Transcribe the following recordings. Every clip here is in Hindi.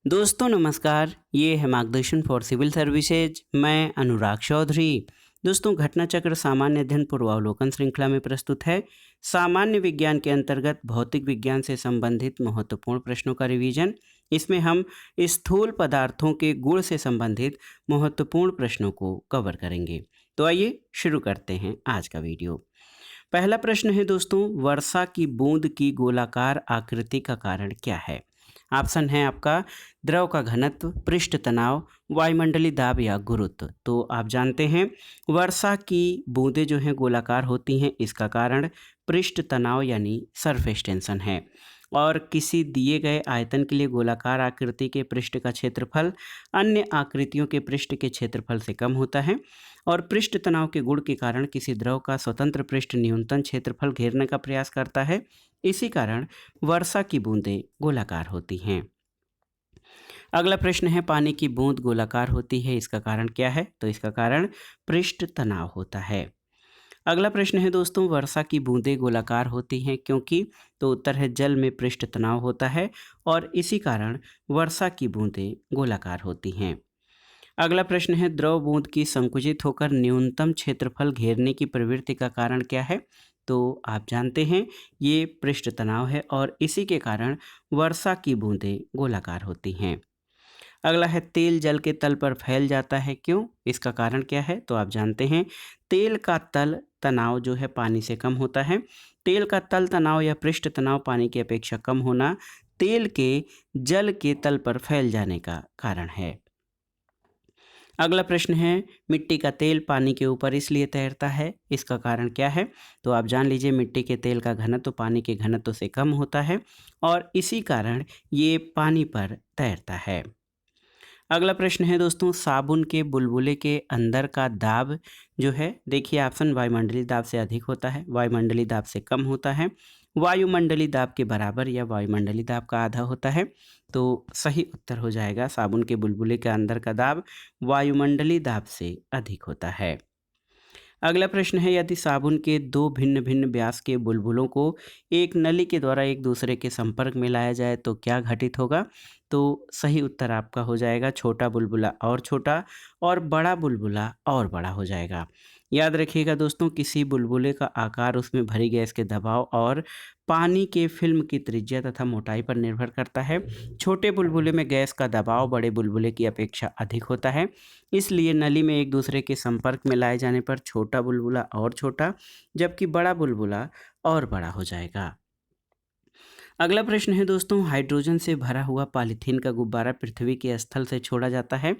दोस्तों नमस्कार, ये है मार्गदर्शन फॉर सिविल सर्विसेज। मैं अनुराग चौधरी। दोस्तों, घटना चक्र सामान्य अध्ययन पूर्वावलोकन श्रृंखला में प्रस्तुत है। सामान्य विज्ञान के अंतर्गत भौतिक विज्ञान से संबंधित महत्वपूर्ण प्रश्नों का रिवीजन। इसमें हम स्थूल पदार्थों के गुण से संबंधित महत्वपूर्ण प्रश्नों को कवर करेंगे। तो आइए शुरू करते हैं आज का वीडियो। पहला प्रश्न है दोस्तों, वर्षा की बूंद की गोलाकार आकृति का कारण क्या है? ऑप्शन है आपका द्रव का घनत्व, पृष्ठ तनाव, वायुमंडलीय दाब या गुरुत्व। तो आप जानते हैं वर्षा की बूंदें जो हैं गोलाकार होती हैं, इसका कारण पृष्ठ तनाव यानी सरफेस टेंशन है। और किसी दिए गए आयतन के लिए गोलाकार आकृति के पृष्ठ का क्षेत्रफल अन्य आकृतियों के पृष्ठ के क्षेत्रफल से कम होता है। और पृष्ठ तनाव के गुण के कारण किसी द्रव का स्वतंत्र पृष्ठ न्यूनतम क्षेत्रफल घेरने का प्रयास करता है। इसी कारण वर्षा की बूंदें गोलाकार होती हैं। अगला प्रश्न है, पानी की बूंद गोलाकार होती है, इसका कारण क्या है? तो इसका कारण पृष्ठ तनाव होता है। अगला प्रश्न है दोस्तों, वर्षा की बूंदें गोलाकार होती हैं क्योंकि? तो उत्तर है जल में पृष्ठ तनाव होता है और इसी कारण वर्षा की बूंदें गोलाकार होती हैं। अगला प्रश्न है, द्रव बूंद की संकुचित होकर न्यूनतम क्षेत्रफल घेरने की प्रवृत्ति का कारण क्या है? तो आप जानते हैं ये पृष्ठ तनाव है और इसी के कारण वर्षा की बूंदें गोलाकार होती हैं। अगला है, तेल जल के तल पर फैल जाता है, क्यों? इसका कारण क्या है? तो आप जानते हैं तेल का तल तनाव जो है पानी से कम होता है। तेल का तल तनाव या पृष्ठ तनाव पानी की अपेक्षा कम होना तेल के जल के तल पर फैल जाने का कारण है। अगला प्रश्न है, मिट्टी का तेल पानी के ऊपर इसलिए तैरता है, इसका कारण क्या है? तो आप जान लीजिए मिट्टी के तेल का घनत्व पानी के घनत्व से कम होता है और इसी कारण ये पानी पर तैरता है। अगला प्रश्न है दोस्तों, साबुन के बुलबुले के अंदर का दाब जो है, देखिए ऑप्शन वायुमंडलीय दाब से अधिक होता है, वायुमंडलीय दाब से कम होता है, वायुमंडलीय दाब के बराबर या वायुमंडलीय दाब का आधा होता है। तो सही उत्तर हो जाएगा साबुन के बुलबुले के अंदर का दाब वायुमंडलीय दाब से अधिक होता है। अगला प्रश्न है, यदि साबुन के दो भिन्न भिन्न व्यास के बुलबुलों को एक नली के द्वारा एक दूसरे के संपर्क में लाया जाए तो क्या घटित होगा? तो सही उत्तर आपका हो जाएगा छोटा बुलबुला और छोटा और बड़ा बुलबुला और बड़ा हो जाएगा। याद रखिएगा दोस्तों, किसी बुलबुले का आकार उसमें भरी गैस के दबाव और पानी के फिल्म की त्रिज्या तथा मोटाई पर निर्भर करता है। छोटे बुलबुले में गैस का दबाव बड़े बुलबुले की अपेक्षा अधिक होता है, इसलिए नली में एक दूसरे के संपर्क में लाए जाने पर छोटा बुलबुला और छोटा जबकि बड़ा बुलबुला और बड़ा हो जाएगा। अगला प्रश्न है दोस्तों, हाइड्रोजन से भरा हुआ पॉलीथीन का गुब्बारा पृथ्वी के स्थल से छोड़ा जाता है,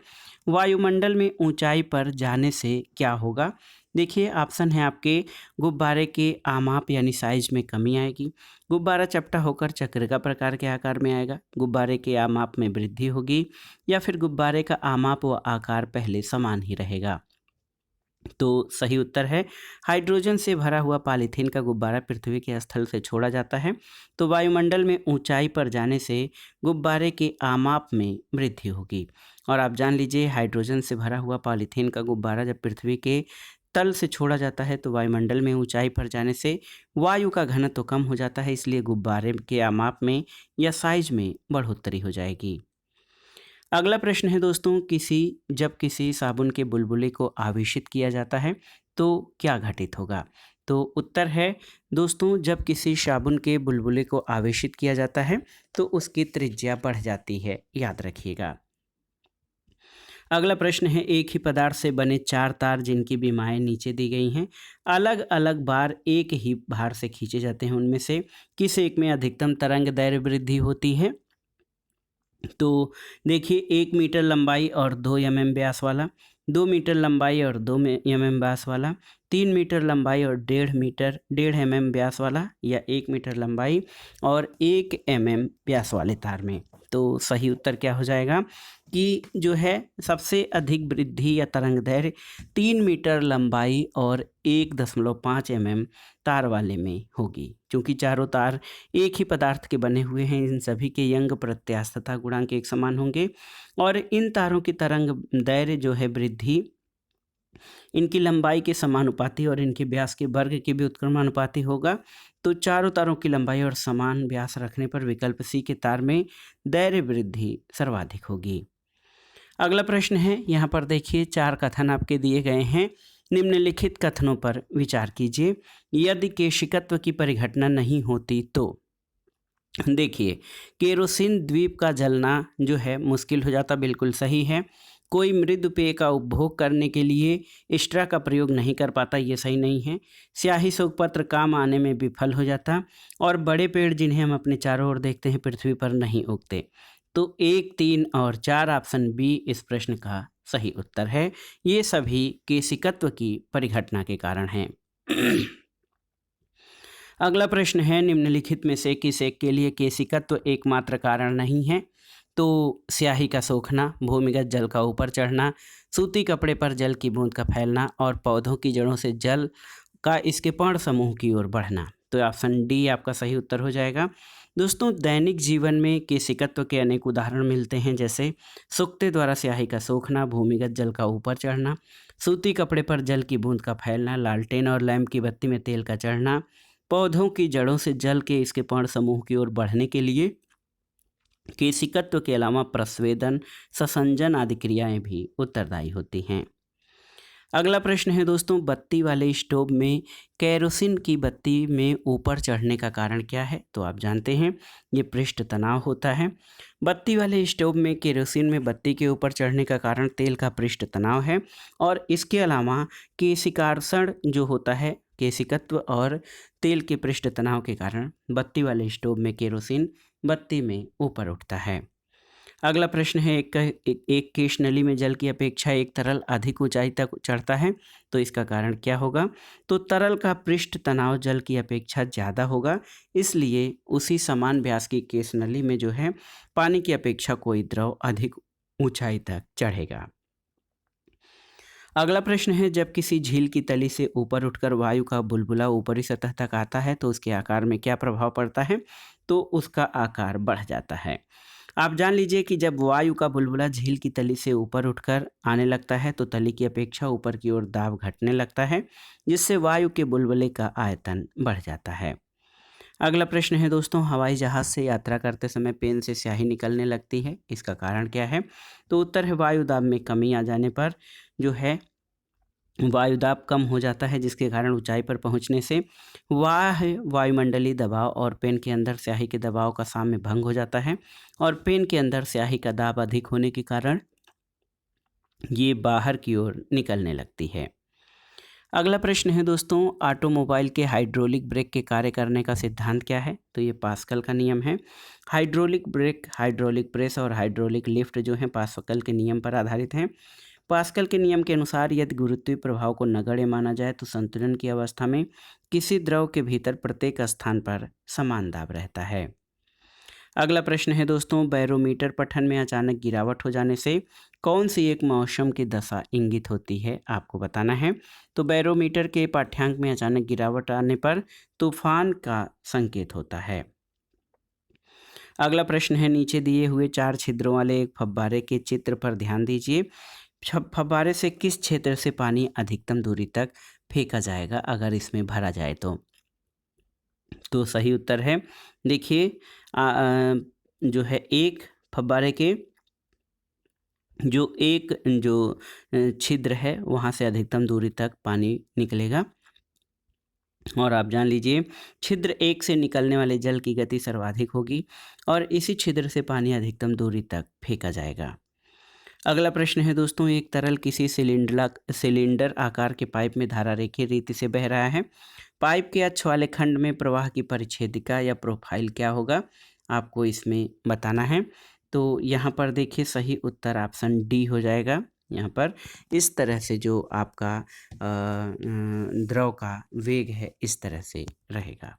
वायुमंडल में ऊंचाई पर जाने से क्या होगा? देखिए ऑप्शन है आपके, गुब्बारे के आमाप यानी साइज में कमी आएगी, गुब्बारा चपटा होकर चक्र का प्रकार के आकार में आएगा, गुब्बारे के आमाप में वृद्धि होगी या फिर गुब्बारे का आमाप व आकार पहले समान ही रहेगा। तो सही उत्तर है हाइड्रोजन से भरा हुआ पॉलीथीन का गुब्बारा पृथ्वी के स्थल से छोड़ा जाता है तो वायुमंडल में ऊंचाई पर जाने से गुब्बारे के आमाप में वृद्धि होगी। और आप जान लीजिए हाइड्रोजन से भरा हुआ पॉलीथीन का गुब्बारा जब पृथ्वी के तल से छोड़ा जाता है तो वायुमंडल में ऊंचाई पर जाने से वायु का घनत्व तो कम हो जाता है, इसलिए गुब्बारे के आमाप में या साइज में बढ़ोतरी हो जाएगी। अगला प्रश्न है दोस्तों, जब किसी साबुन के बुलबुले को आवेशित किया जाता है तो क्या घटित होगा? तो उत्तर है दोस्तों, जब किसी साबुन के बुलबुले को आवेशित किया जाता है तो उसकी त्रिज्या बढ़ जाती है, याद रखिएगा। अगला प्रश्न है, एक ही पदार्थ से बने चार तार जिनकी विमाएं नीचे दी गई हैं, अलग अलग बार एक ही भार से खींचे जाते हैं, उनमें से किस एक में अधिकतम तरंग दैर्घ्य वृद्धि होती है? तो देखिए 1 मीटर लंबाई और 2 mm व्यास वाला, 2 मीटर लंबाई और 2 mm व्यास वाला, 3 मीटर लंबाई और 1.5 mm व्यास वाला या 1 मीटर लंबाई और 1 mm व्यास वाले तार में। तो सही उत्तर क्या हो जाएगा कि जो है सबसे अधिक वृद्धि या तरंग दैर्घ्य 3 मीटर लंबाई और 1.5 mm तार वाले में होगी, क्योंकि चारों तार एक ही पदार्थ के बने हुए हैं, इन सभी के यंग प्रत्यास्थता गुणांक एक समान होंगे और इन तारों की तरंग दैर्घ्य जो है वृद्धि इनकी लंबाई के समानुपाती और इनके व्यास के वर्ग के भी उत्क्रमानुपाती होगा। तो चारों तारों की लंबाई और समान व्यास रखने पर विकल्प सी के तार में दैर्घ्य वृद्धि सर्वाधिक होगी। अगला प्रश्न है, यहाँ पर देखिए 4 कथन आपके दिए गए हैं। निम्नलिखित कथनों पर विचार कीजिए। यदि केशिकत्व की परिघटना नहीं होती तो देखिए, केरोसिन द्वीप का जलना जो है मुश्किल हो जाता, बिल्कुल सही है। कोई मृदु पेय का उपभोग करने के लिए एक्स्ट्रा का प्रयोग नहीं कर पाता, ये सही नहीं है। स्याही शोकपत्र काम आने में विफल हो जाता, और बड़े पेड़ जिन्हें हम अपने चारों ओर देखते हैं पृथ्वी पर नहीं उगते। तो 1, 3 और 4 ऑप्शन बी इस प्रश्न का सही उत्तर है। ये सभी केशिकत्व की परिघटना के कारण हैं। अगला प्रश्न है, निम्नलिखित में से किस एक के लिए केशिकत्व एकमात्र कारण नहीं है? तो स्याही का सूखना, भूमिगत जल का ऊपर चढ़ना, सूती कपड़े पर जल की बूंद का फैलना और पौधों की जड़ों से जल का इसके पर्ण समूह की ओर बढ़ना। तो ऑप्शन डी आपका सही उत्तर हो जाएगा। दोस्तों, दैनिक जीवन में केशिकत्व के अनेक उदाहरण मिलते हैं, जैसे सूखते द्वारा स्याही का सूखना, भूमिगत जल का ऊपर चढ़ना, सूती कपड़े पर जल की बूंद का फैलना, लालटेन और लैंप की बत्ती में तेल का चढ़ना, पौधों की जड़ों से जल के इसके पर्ण समूह की ओर बढ़ने के लिए केशिकत्व के अलावा प्रस्वेदन, ससंजन आदि क्रियाएं भी उत्तरदायी होती हैं। अगला प्रश्न है दोस्तों, बत्ती वाले स्टोव में केरोसिन की बत्ती में ऊपर चढ़ने का कारण क्या है? तो आप जानते हैं ये पृष्ठ तनाव होता है। बत्ती वाले स्टोव में केरोसिन में बत्ती के ऊपर चढ़ने का कारण तेल का पृष्ठ तनाव है, और इसके अलावा केशिकार्षण जो होता है, केशिकत्व और तेल के पृष्ठ तनाव के कारण बत्ती वाले स्टोव में केरोसिन बत्ती में ऊपर उठता है। अगला प्रश्न है, एक केश नली में जल की अपेक्षा एक तरल अधिक ऊंचाई तक चढ़ता है, तो इसका कारण क्या होगा? तो तरल का पृष्ठ तनाव जल की अपेक्षा ज़्यादा होगा, इसलिए उसी समान व्यास की केश नली में जो है पानी की अपेक्षा कोई द्रव अधिक ऊंचाई तक चढ़ेगा। अगला प्रश्न है, जब किसी झील की तली से ऊपर उठकर वायु का बुलबुला ऊपरी सतह तक आता है तो उसके आकार में क्या प्रभाव पड़ता है? तो उसका आकार बढ़ जाता है। आप जान लीजिए कि जब वायु का बुलबुला झील की तली से ऊपर उठकर आने लगता है तो तली की अपेक्षा ऊपर की ओर दाब घटने लगता है, जिससे वायु के बुलबुले का आयतन बढ़ जाता है। अगला प्रश्न है दोस्तों, हवाई जहाज से यात्रा करते समय पेन से स्याही निकलने लगती है, इसका कारण क्या है? तो उत्तर है, वायु दाब में कमी आ जाने पर जो है वायुदाब कम हो जाता है, जिसके कारण ऊंचाई पर पहुंचने से वायुमंडलीय दबाव और पेन के अंदर स्याही के दबाव का साम्य भंग हो जाता है, और पेन के अंदर स्याही का दाब अधिक होने के कारण ये बाहर की ओर निकलने लगती है। अगला प्रश्न है दोस्तों, ऑटोमोबाइल के हाइड्रोलिक ब्रेक के कार्य करने का सिद्धांत क्या है? तो ये पास्कल का नियम है। हाइड्रोलिक ब्रेक, हाइड्रोलिक प्रेस और हाइड्रोलिक लिफ्ट जो है पास्कल के नियम पर आधारित हैं। पास्कल के नियम के अनुसार यदि गुरुत्वीय प्रभाव को नगण्य माना जाए तो संतुलन की अवस्था में किसी द्रव के भीतर प्रत्येक स्थान पर समान दाब रहता है। अगला प्रश्न है दोस्तों, बैरोमीटर पठन में अचानक गिरावट हो जाने से कौन सी एक मौसम की दशा इंगित होती है? आपको बताना है। तो बैरोमीटर के पाठ्यांक में अचानक गिरावट आने पर तूफान का संकेत होता है। अगला प्रश्न है, नीचे दिए हुए 4 छिद्रों वाले एक फव्वारे के चित्र पर ध्यान दीजिए। फव्वारे से किस क्षेत्र से पानी अधिकतम दूरी तक फेंका जाएगा अगर इसमें भरा जाए तो सही उत्तर है, देखिए जो है एक फव्वारे के जो छिद्र है वहाँ से अधिकतम दूरी तक पानी निकलेगा, और आप जान लीजिए छिद्र 1 से निकलने वाले जल की गति सर्वाधिक होगी और इसी छिद्र से पानी अधिकतम दूरी तक फेंका जाएगा। अगला प्रश्न है दोस्तों, एक तरल किसी सिलेंडर आकार के पाइप में धारा रेखीय रीति से बह रहा है। पाइप के अक्ष वाले खंड में प्रवाह की परिच्छेदिका या प्रोफाइल क्या होगा? आपको इसमें बताना है। तो यहाँ पर देखिए सही उत्तर ऑप्शन डी हो जाएगा। यहाँ पर इस तरह से जो आपका द्रव का वेग है इस तरह से रहेगा।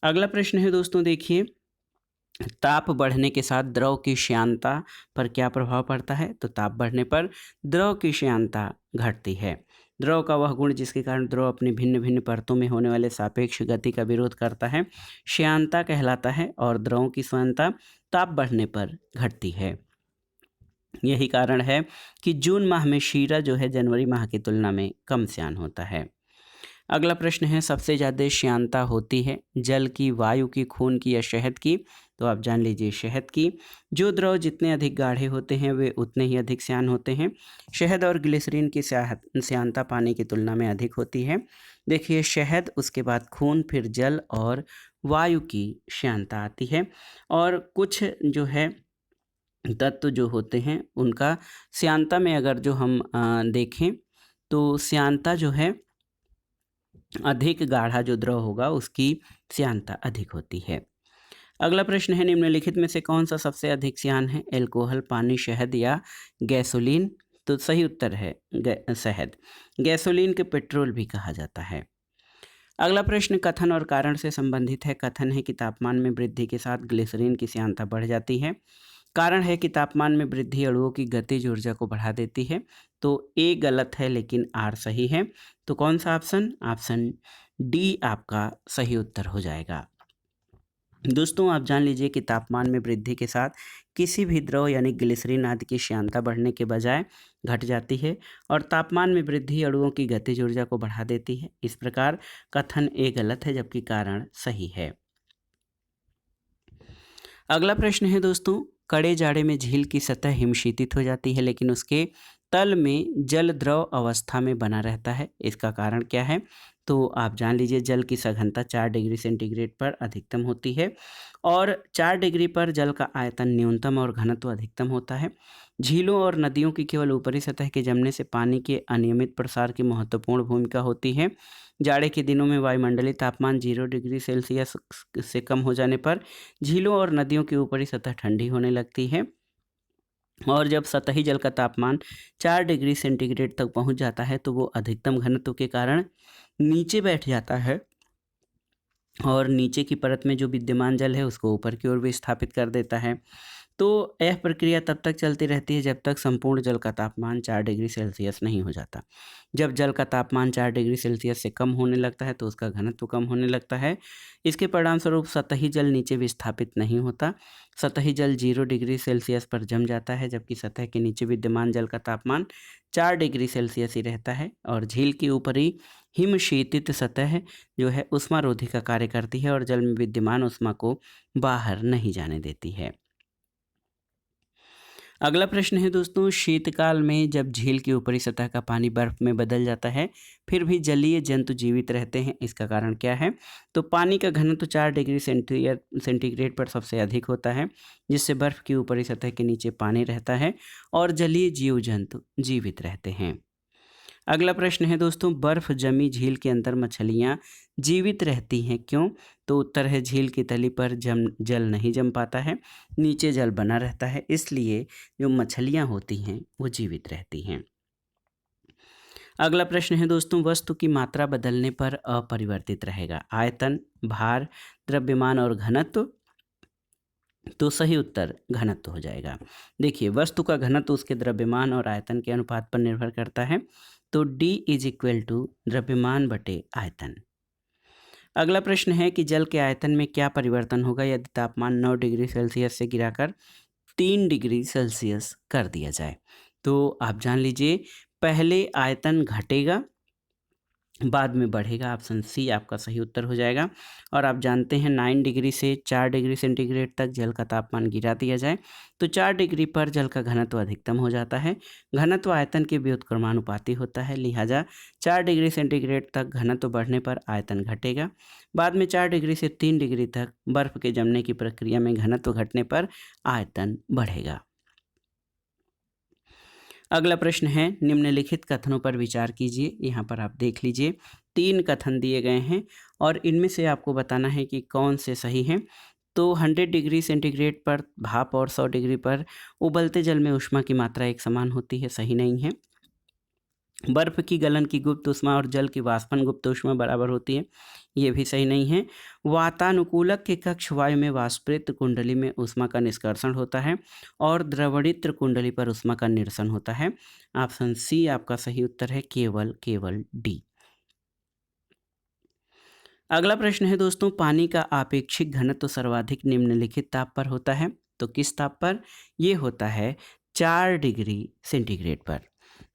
अगला प्रश्न है दोस्तों, देखिए ताप बढ़ने के साथ द्रव की श्यानता पर क्या प्रभाव पड़ता है? तो ताप बढ़ने पर द्रव की श्यानता घटती है। द्रव का वह गुण जिसके कारण द्रव अपनी भिन्न भिन्न परतों में होने वाले सापेक्ष गति का विरोध करता है श्यानता कहलाता है, और द्रवों की श्यानता ताप बढ़ने पर घटती है। यही कारण है कि जून माह में शीरा जो है जनवरी माह की तुलना में कम श्यान होता है। अगला प्रश्न है, सबसे ज़्यादा श्यानता होती है जल की, वायु की, खून की या शहद की? तो आप जान लीजिए शहद की। जो द्रव जितने अधिक गाढ़े होते हैं वे उतने ही अधिक श्यान होते हैं। शहद और ग्लिसरीन की श्यानता पानी की तुलना में अधिक होती है। देखिए शहद, उसके बाद खून, फिर जल और वायु की श्यानता आती है। और कुछ जो है तत्व जो होते हैं उनका श्यानता में अगर जो हम देखें तो श्यानता जो है अधिक गाढ़ा जो द्रव होगा उसकी श्यानता अधिक होती है। अगला प्रश्न है, निम्नलिखित में से कौन सा सबसे अधिक श्यान है? एल्कोहल, पानी, शहद या गैसोलीन? तो सही उत्तर है शहद। गैसोलीन के पेट्रोल भी कहा जाता है। अगला प्रश्न कथन और कारण से संबंधित है। कथन है कि तापमान में वृद्धि के साथ ग्लिसरीन की श्यानता बढ़ जाती है। कारण है कि तापमान में वृद्धि अणुओं की गतिज ऊर्जा को बढ़ा देती है। तो ए गलत है लेकिन आर सही है। तो कौन सा ऑप्शन? ऑप्शन डी आपका सही उत्तर हो जाएगा। दोस्तों आप जान लीजिए कि तापमान में वृद्धि के साथ किसी भी द्रव यानी ग्लिसरीन आदि की श्यानता बढ़ने के बजाय घट जाती है और तापमान में वृद्धि अणुओं की गतिज ऊर्जा को बढ़ा देती है। इस प्रकार कथन ए गलत है जबकि कारण सही है। अगला प्रश्न है दोस्तों, कड़े जाड़े में झील की सतह हिमशीतित हो जाती है लेकिन उसके तल में जल द्रव अवस्था में बना रहता है। इसका कारण क्या है? तो आप जान लीजिए जल की सघनता 4 डिग्री सेंटीग्रेड पर अधिकतम होती है और 4 डिग्री पर जल का आयतन न्यूनतम और घनत्व अधिकतम होता है। झीलों और नदियों की केवल ऊपरी सतह के जमने से पानी के अनियमित प्रसार की महत्वपूर्ण भूमिका होती है। जाड़े के दिनों में वायुमंडलीय तापमान 0 डिग्री सेल्सियस से कम हो जाने पर झीलों और नदियों की ऊपरी सतह ठंडी होने लगती है और जब सतही जल का तापमान 4 डिग्री सेंटीग्रेड तक पहुंच जाता है तो वो अधिकतम घनत्व के कारण नीचे बैठ जाता है और नीचे की परत में जो विद्यमान जल है उसको ऊपर की ओर विस्थापित कर देता है। तो यह प्रक्रिया तब तक चलती रहती है जब तक संपूर्ण जल का तापमान 4 डिग्री सेल्सियस नहीं हो जाता। जब जल का तापमान 4 डिग्री सेल्सियस से कम होने लगता है तो उसका घनत्व कम होने लगता है। इसके परिणामस्वरूप सतही जल नीचे विस्थापित नहीं होता। सतही जल 0 डिग्री सेल्सियस पर जम जाता है जबकि सतह के नीचे विद्यमान जल का तापमान 4 डिग्री सेल्सियस ही रहता है और झील की ऊपरी हिमशीतित सतह जो है उष्मारोधी का कार्य करती है और जल में विद्यमान उष्मा को बाहर नहीं जाने देती है। अगला प्रश्न है दोस्तों, शीतकाल में जब झील की ऊपरी सतह का पानी बर्फ में बदल जाता है फिर भी जलीय जंतु जीवित रहते हैं। इसका कारण क्या है? तो पानी का घनत्व 4 डिग्री सेंटीग्रेड पर सबसे अधिक होता है जिससे बर्फ की ऊपरी सतह के नीचे पानी रहता है और जलीय जीव जंतु जीवित रहते हैं। अगला प्रश्न है दोस्तों, बर्फ जमी झील के अंदर मछलियाँ जीवित रहती हैं क्यों? तो उत्तर है झील की तली पर जल नहीं जम पाता है, नीचे जल बना रहता है, इसलिए जो मछलियाँ होती हैं वो जीवित रहती हैं। अगला प्रश्न है दोस्तों, वस्तु की मात्रा बदलने पर अपरिवर्तित रहेगा? आयतन, भार, द्रव्यमान और घनत्व? तो सही उत्तर घनत्व हो जाएगा। देखिए वस्तु का घनत्व उसके द्रव्यमान और आयतन के अनुपात पर निर्भर करता है। तो D = द्रव्यमान बटे आयतन। अगला प्रश्न है कि जल के आयतन में क्या परिवर्तन होगा यदि तापमान 9 डिग्री सेल्सियस से गिराकर 3 डिग्री सेल्सियस कर दिया जाए? तो आप जान लीजिए पहले आयतन घटेगा बाद में बढ़ेगा। ऑप्शन सी आपका सही उत्तर हो जाएगा। और आप जानते हैं 9 डिग्री से 4 डिग्री सेंटीग्रेड तक जल का तापमान गिरा दिया जाए तो 4 डिग्री पर जल का घनत्व अधिकतम हो जाता है। घनत्व आयतन के व्युत्क्रमानुपाती होता है, लिहाजा 4 डिग्री सेंटीग्रेड तक घनत्व बढ़ने पर आयतन घटेगा। बाद में 4 डिग्री से 3 डिग्री तक बर्फ के जमने की प्रक्रिया में घनत्व घटने पर आयतन बढ़ेगा। अगला प्रश्न है, निम्नलिखित कथनों पर विचार कीजिए। यहाँ पर आप देख लीजिए 3 कथन दिए गए हैं और इनमें से आपको बताना है कि कौन से सही हैं। तो 100 डिग्री सेंटीग्रेड पर भाप और 100 डिग्री पर उबलते जल में ऊष्मा की मात्रा एक समान होती है, सही नहीं है। बर्फ की गलन की गुप्त ऊष्मा और जल की वाष्पन गुप्त ऊष्मा बराबर होती है, ये भी सही नहीं है। वातानुकूलक के कक्ष वायु में वाष्पित कुंडली में ऊष्मा का निष्कर्षण होता है और द्रवणित्र कुंडली पर ऊष्मा का निरसन होता है। ऑप्शन सी आपका सही उत्तर है, केवल डी। अगला प्रश्न है दोस्तों, पानी का आपेक्षिक घनत्व सर्वाधिक निम्नलिखित ताप पर होता है। तो किस ताप पर? ये होता है 4 डिग्री सेंटीग्रेड पर।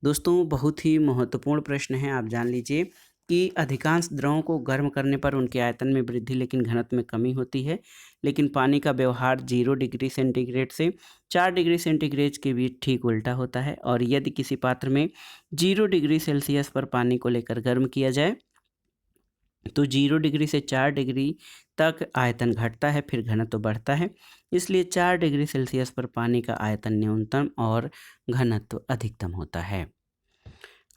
दोस्तों बहुत ही महत्वपूर्ण प्रश्न है, आप जान लीजिए कि अधिकांश द्रवों को गर्म करने पर उनके आयतन में वृद्धि लेकिन घनत्व में कमी होती है, लेकिन पानी का व्यवहार 0 डिग्री सेंटीग्रेड से 4 डिग्री सेंटीग्रेड के बीच ठीक उल्टा होता है। और यदि किसी पात्र में 0 डिग्री सेल्सियस पर पानी को लेकर गर्म किया जाए तो 0 डिग्री से 4 डिग्री तक आयतन घटता है, फिर घनत्व बढ़ता है। इसलिए 4 डिग्री सेल्सियस पर पानी का आयतन न्यूनतम और घनत्व अधिकतम होता है।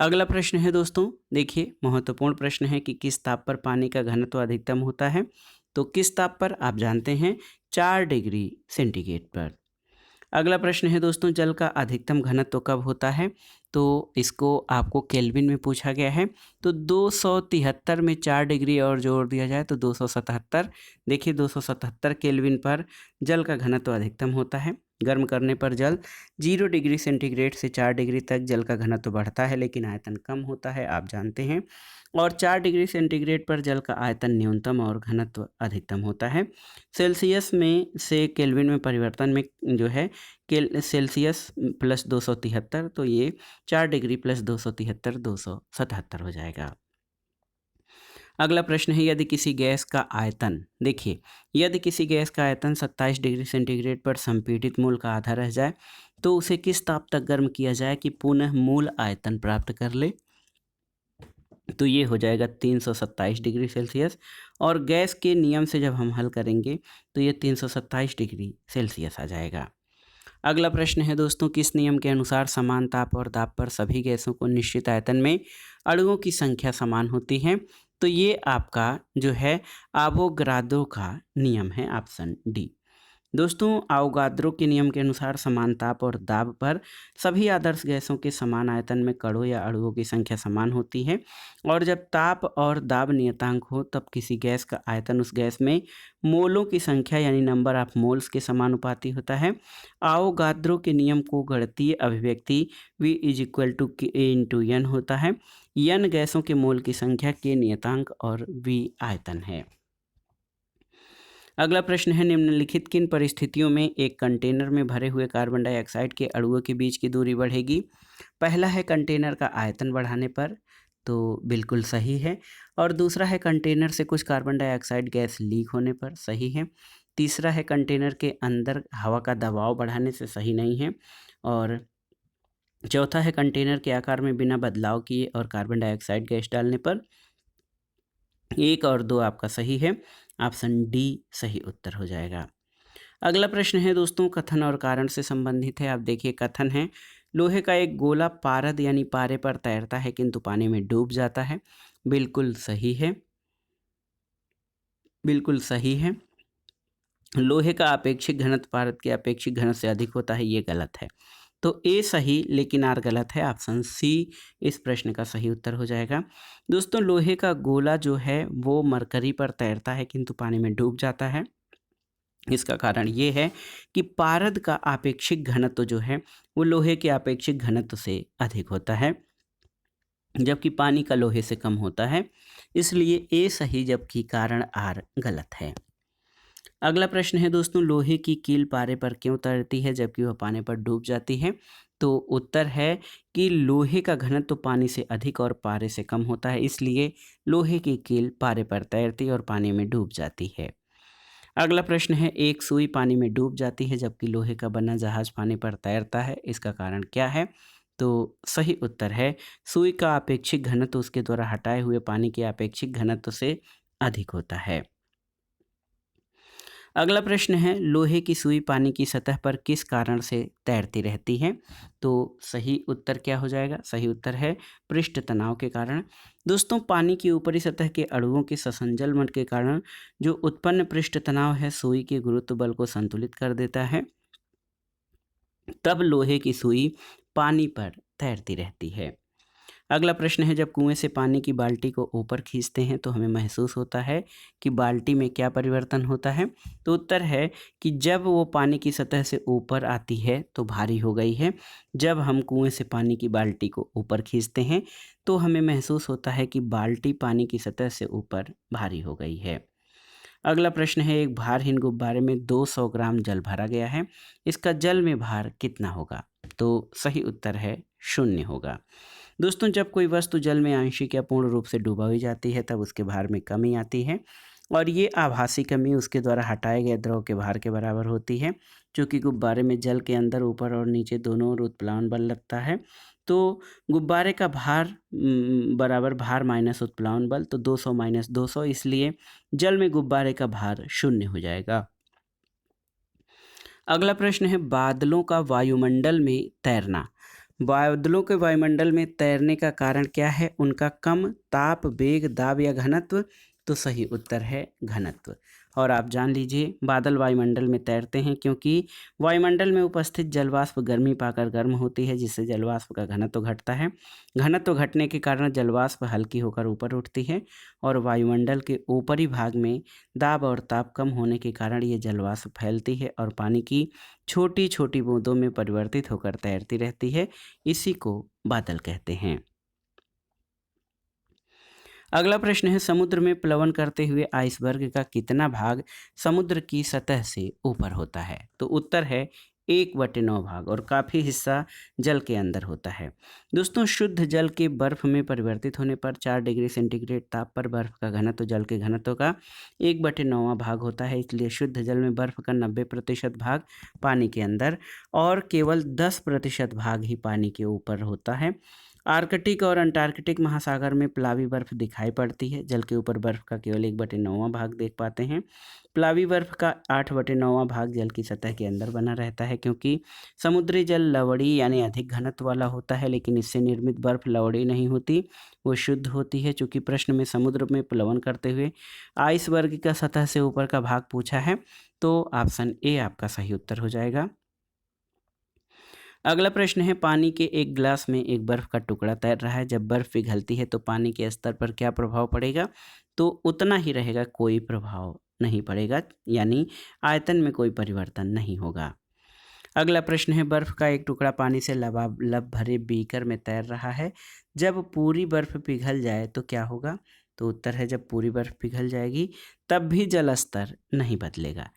अगला प्रश्न है दोस्तों, देखिए महत्वपूर्ण प्रश्न है कि किस ताप पर पानी का घनत्व अधिकतम होता है। तो किस ताप पर, आप जानते हैं 4 डिग्री सेंटीग्रेड पर। अगला प्रश्न है दोस्तों, जल का अधिकतम घनत्व कब होता है। तो इसको आपको केल्विन में पूछा गया है। तो 273 में 4 डिग्री और जोड़ दिया जाए तो 277। देखिए 277 केल्विन पर जल का घनत्व अधिकतम होता है। गर्म करने पर जल 0 डिग्री सेंटीग्रेड से 4 डिग्री तक जल का घनत्व बढ़ता है लेकिन आयतन कम होता है, आप जानते हैं। और 4 डिग्री सेंटीग्रेड पर जल का आयतन न्यूनतम और घनत्व अधिकतम होता है। सेल्सियस में से केल्विन में परिवर्तन में जो है सेल्सियस प्लस 273, तो ये 4 डिग्री प्लस 273 277 हो जाएगा। अगला प्रश्न है, यदि किसी गैस का आयतन, देखिए यदि किसी गैस का आयतन 27 डिग्री सेंटीग्रेड पर संपीड़ित मूल का आधा रह जाए तो उसे किस ताप तक गर्म किया जाए कि पुनः मूल आयतन प्राप्त कर ले। तो ये हो जाएगा 327 डिग्री सेल्सियस। और गैस के नियम से जब हम हल करेंगे तो ये 327 डिग्री सेल्सियस आ जाएगा। अगला प्रश्न है दोस्तों, किस नियम के अनुसार समान ताप और दाब पर सभी गैसों को निश्चित आयतन में अणुओं की संख्या समान होती है। तो ये आपका जो है आवोगाद्रो का नियम है, ऑप्शन डी। दोस्तों आवोगाद्रो के नियम के अनुसार समान ताप और दाब पर सभी आदर्श गैसों के समान आयतन में कणों या अणुओं की संख्या समान होती है। और जब ताप और दाब नियतांक हो तब किसी गैस का आयतन उस गैस में मोलों की संख्या यानी नंबर ऑफ मोल्स के समानुपाती होता है। आवोगाद्रो के नियम को गणितीय अभिव्यक्ति V is equal to K into N होता है। N गैसों के मोल की संख्या, K नियतांक और V आयतन है। अगला प्रश्न है, निम्नलिखित किन परिस्थितियों में एक कंटेनर में भरे हुए कार्बन डाइऑक्साइड के अणुओं के बीच की दूरी बढ़ेगी। पहला है कंटेनर का आयतन बढ़ाने पर, तो बिल्कुल सही है। और दूसरा है कंटेनर से कुछ कार्बन डाइऑक्साइड गैस लीक होने पर, सही है। तीसरा है कंटेनर के अंदर हवा का दबाव बढ़ाने से, सही नहीं है। और चौथा है कंटेनर के आकार में बिना बदलाव किए और कार्बन डाइऑक्साइड गैस डालने पर। 1 और 2 आपका सही है, ऑप्शन डी सही उत्तर हो जाएगा। अगला प्रश्न है दोस्तों, कथन और कारण से संबंधित है। आप देखिए कथन है, लोहे का एक गोला पारद यानी पारे पर तैरता है किंतु पानी में डूब जाता है। बिल्कुल सही है, बिल्कुल सही है। लोहे का अपेक्षिक घनत्व पारद के अपेक्षिक घनत्व से अधिक होता है, ये गलत है। तो ए सही लेकिन आर गलत है, ऑप्शन सी इस प्रश्न का सही उत्तर हो जाएगा। दोस्तों लोहे का गोला जो है वो मरकरी पर तैरता है किंतु पानी में डूब जाता है। इसका कारण ये है कि पारद का आपेक्षिक घनत्व जो है वो लोहे के आपेक्षिक घनत्व से अधिक होता है जबकि पानी का लोहे से कम होता है, इसलिए ए सही जबकि कारण आर गलत है। अगला प्रश्न है दोस्तों, लोहे की कील पारे पर क्यों तैरती है जबकि वह पानी पर डूब जाती है। तो उत्तर है कि लोहे का घनत्व पानी से अधिक और पारे से कम होता है, इसलिए लोहे की कील पारे पर तैरती और पानी में डूब जाती है। अगला प्रश्न है, एक सुई पानी में डूब जाती है जबकि लोहे का बना जहाज पानी पर तैरता है, इसका कारण क्या है। तो सही उत्तर है सुई का अपेक्षिक घनत्व उसके द्वारा हटाए हुए पानी के अपेक्षिक घनत्व से अधिक होता है। अगला प्रश्न है, लोहे की सुई पानी की सतह पर किस कारण से तैरती रहती है। तो सही उत्तर क्या हो जाएगा, सही उत्तर है पृष्ठ तनाव के कारण। दोस्तों पानी की ऊपरी सतह के अणुओं के ससंजलमन के कारण जो उत्पन्न पृष्ठ तनाव है सुई के गुरुत्व बल को संतुलित कर देता है, तब लोहे की सुई पानी पर तैरती रहती है। अगला प्रश्न है, जब कुएं से पानी की बाल्टी को ऊपर खींचते हैं तो हमें महसूस होता है कि बाल्टी में क्या परिवर्तन होता है। तो उत्तर है कि जब वो पानी की सतह से ऊपर आती है तो भारी हो गई है। जब हम कुएं से पानी की बाल्टी को ऊपर खींचते हैं तो हमें महसूस होता है कि बाल्टी पानी की सतह से ऊपर भारी हो गई है। अगला प्रश्न है, एक भारहीन गुब्बारे में 200 ग्राम जल भरा गया है, इसका जल में भार कितना होगा। तो सही उत्तर है 0 होगा। दोस्तों जब कोई वस्तु जल में आंशिक या पूर्ण रूप से डूबी जाती है तब उसके भार में कमी आती है और ये आभासी कमी उसके द्वारा हटाए गए द्रव के भार के बराबर होती है। चूँकि गुब्बारे में जल के अंदर ऊपर और नीचे दोनों ओर उत्प्लावन बल लगता है तो गुब्बारे का भार बराबर भार माइनस उत्प्लावन बल, तो 200 माइनस 200, इसलिए जल में गुब्बारे का भार 0 हो जाएगा। अगला प्रश्न है बादलों का वायुमंडल में तैरना। बादलों के वायुमंडल में तैरने का कारण क्या है? उनका कम ताप, वेग, दाब या घनत्व। तो सही उत्तर है घनत्व। और आप जान लीजिए बादल वायुमंडल में तैरते हैं क्योंकि वायुमंडल में उपस्थित जलवाष्प गर्मी पाकर गर्म होती है जिससे जलवाष्प का घनत्व घटता है। घनत्व घटने के कारण जलवाष्प हल्की होकर ऊपर उठती है और वायुमंडल के ऊपरी भाग में दाब और ताप कम होने के कारण ये जलवाष्प फैलती है और पानी की छोटी छोटी बूंदों में परिवर्तित होकर तैरती रहती है। इसी को बादल कहते हैं। अगला प्रश्न है समुद्र में प्लवन करते हुए आइसबर्ग का कितना भाग समुद्र की सतह से ऊपर होता है? तो उत्तर है 1/9 भाग और काफ़ी हिस्सा जल के अंदर होता है। दोस्तों शुद्ध जल के बर्फ में परिवर्तित होने पर 4 डिग्री सेंटीग्रेड ताप पर बर्फ का घनत्व जल के घनत्व का 1/9 भाग होता है। इसलिए शुद्ध जल में बर्फ का 90% भाग पानी के अंदर और केवल 10% भाग ही पानी के ऊपर होता है। आर्कटिक और अंटार्कटिक महासागर में प्लावी बर्फ दिखाई पड़ती है। जल के ऊपर बर्फ का केवल 1/9 भाग देख पाते हैं। प्लावी बर्फ का 8/9 भाग जल की सतह के अंदर बना रहता है क्योंकि समुद्री जल लवड़ी यानी अधिक घनत्व वाला होता है, लेकिन इससे निर्मित बर्फ लवड़ी नहीं होती, वो शुद्ध होती है। चूँकि प्रश्न में समुद्र में प्लवन करते हुए आइसबर्ग का सतह से ऊपर का भाग पूछा है तो ऑप्शन ए आपका सही उत्तर हो जाएगा। अगला प्रश्न है पानी के एक गिलास में एक बर्फ का टुकड़ा तैर रहा है। जब बर्फ पिघलती है तो पानी के स्तर पर क्या प्रभाव पड़ेगा? तो उतना ही रहेगा, कोई प्रभाव नहीं पड़ेगा, यानी आयतन में कोई परिवर्तन नहीं होगा। अगला प्रश्न है बर्फ का एक टुकड़ा पानी से लबालब भरे बीकर में तैर रहा है। जब पूरी बर्फ पिघल जाए तो क्या होगा? तो उत्तर है जब पूरी बर्फ पिघल जाएगी तब भी जल स्तर नहीं बदलेगा।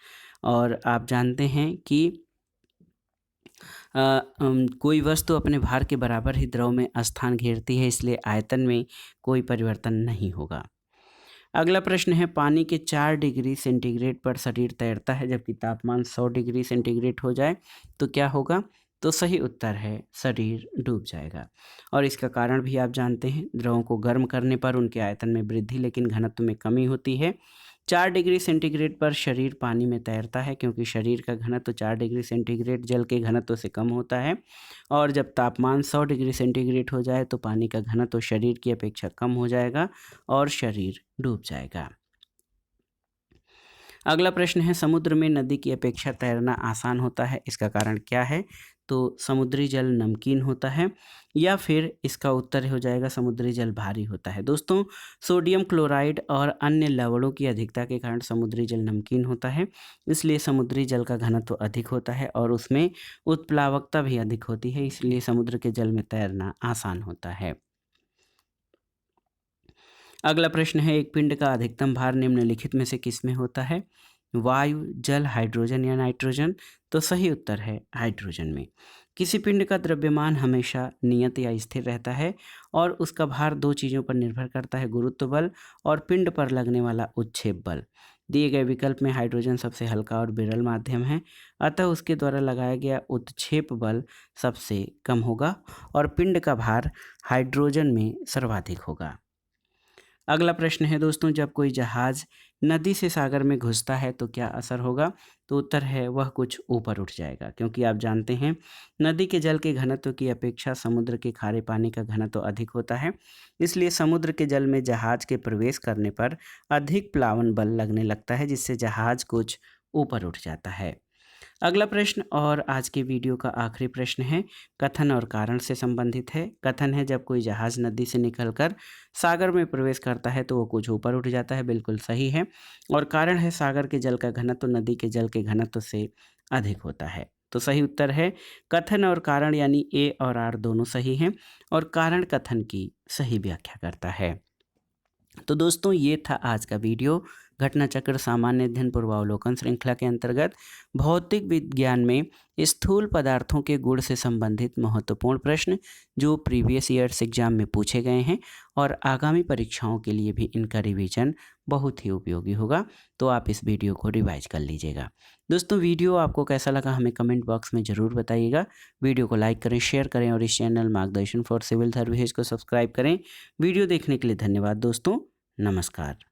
और आप जानते हैं कि कोई वस्तु अपने भार के बराबर ही द्रव में स्थान घेरती है, इसलिए आयतन में कोई परिवर्तन नहीं होगा। अगला प्रश्न है पानी के 4 डिग्री सेंटीग्रेड पर शरीर तैरता है जबकि तापमान 100 डिग्री सेंटीग्रेड हो जाए तो क्या होगा? तो सही उत्तर है शरीर डूब जाएगा। और इसका कारण भी आप जानते हैं, द्रवों को गर्म करने पर उनके आयतन में वृद्धि लेकिन घनत्व में कमी होती है। 4 डिग्री सेंटीग्रेड पर शरीर पानी में तैरता है क्योंकि शरीर का घनत्व 4 डिग्री सेंटीग्रेड जल के घनत्व से कम होता है और जब तापमान 100 डिग्री सेंटीग्रेड हो जाए तो पानी का घनत्व शरीर की अपेक्षा कम हो जाएगा और शरीर डूब जाएगा। अगला प्रश्न है समुद्र में नदी की अपेक्षा तैरना आसान होता है, इसका कारण क्या है? तो समुद्री जल नमकीन होता है या फिर इसका उत्तर हो जाएगा समुद्री जल भारी होता है। दोस्तों सोडियम क्लोराइड और अन्य लवणों की अधिकता के कारण समुद्री जल नमकीन होता है, इसलिए समुद्री जल का घनत्व अधिक होता है और उसमें उत्प्लावकता भी अधिक होती है, इसलिए समुद्र के जल में तैरना आसान होता है। अगला प्रश्न है एक पिंड का अधिकतम भार निम्नलिखित में से किस में होता है? वायु, जल, हाइड्रोजन या नाइट्रोजन? तो सही उत्तर है हाइड्रोजन में। किसी पिंड का द्रव्यमान हमेशा नियत या स्थिर रहता है और उसका भार 2 चीज़ों पर निर्भर करता है, गुरुत्व बल और पिंड पर लगने वाला उत्क्षेप बल। दिए गए विकल्प में हाइड्रोजन सबसे हल्का और विरल माध्यम है, अतः उसके द्वारा लगाया गया उत्क्षेप बल सबसे कम होगा और पिंड का भार हाइड्रोजन में सर्वाधिक होगा। अगला प्रश्न है दोस्तों जब कोई जहाज नदी से सागर में घुसता है तो क्या असर होगा? तो उत्तर है वह कुछ ऊपर उठ जाएगा क्योंकि आप जानते हैं नदी के जल के घनत्व की अपेक्षा समुद्र के खारे पानी का घनत्व अधिक होता है, इसलिए समुद्र के जल में जहाज के प्रवेश करने पर अधिक प्लावन बल लगने लगता है जिससे जहाज कुछ ऊपर उठ जाता है। अगला प्रश्न और आज के वीडियो का आखिरी प्रश्न है कथन और कारण से संबंधित है। कथन है जब कोई जहाज नदी से निकलकर सागर में प्रवेश करता है तो वो कुछ ऊपर उठ जाता है, बिल्कुल सही है। और कारण है सागर के जल का घनत्व नदी के जल के घनत्व से अधिक होता है। तो सही उत्तर है कथन और कारण, यानी ए और आर दोनों सही हैं और कारण कथन की सही व्याख्या करता है। तो दोस्तों ये था आज का वीडियो। घटना चक्र सामान्य अध्ययन पूर्वावलोकन श्रृंखला के अंतर्गत भौतिक विज्ञान में स्थूल पदार्थों के गुण से संबंधित महत्वपूर्ण प्रश्न जो प्रीवियस ईयर्स एग्जाम में पूछे गए हैं और आगामी परीक्षाओं के लिए भी इनका रिवीजन बहुत ही उपयोगी होगा। तो आप इस वीडियो को रिवाइज कर लीजिएगा। दोस्तों, वीडियो आपको कैसा लगा हमें कमेंट बॉक्स में ज़रूर बताइएगा। वीडियो को लाइक करें, शेयर करें और इस चैनल मार्गदर्शन फॉर सिविल सर्विसेज को सब्सक्राइब करें। वीडियो देखने के लिए धन्यवाद दोस्तों। नमस्कार।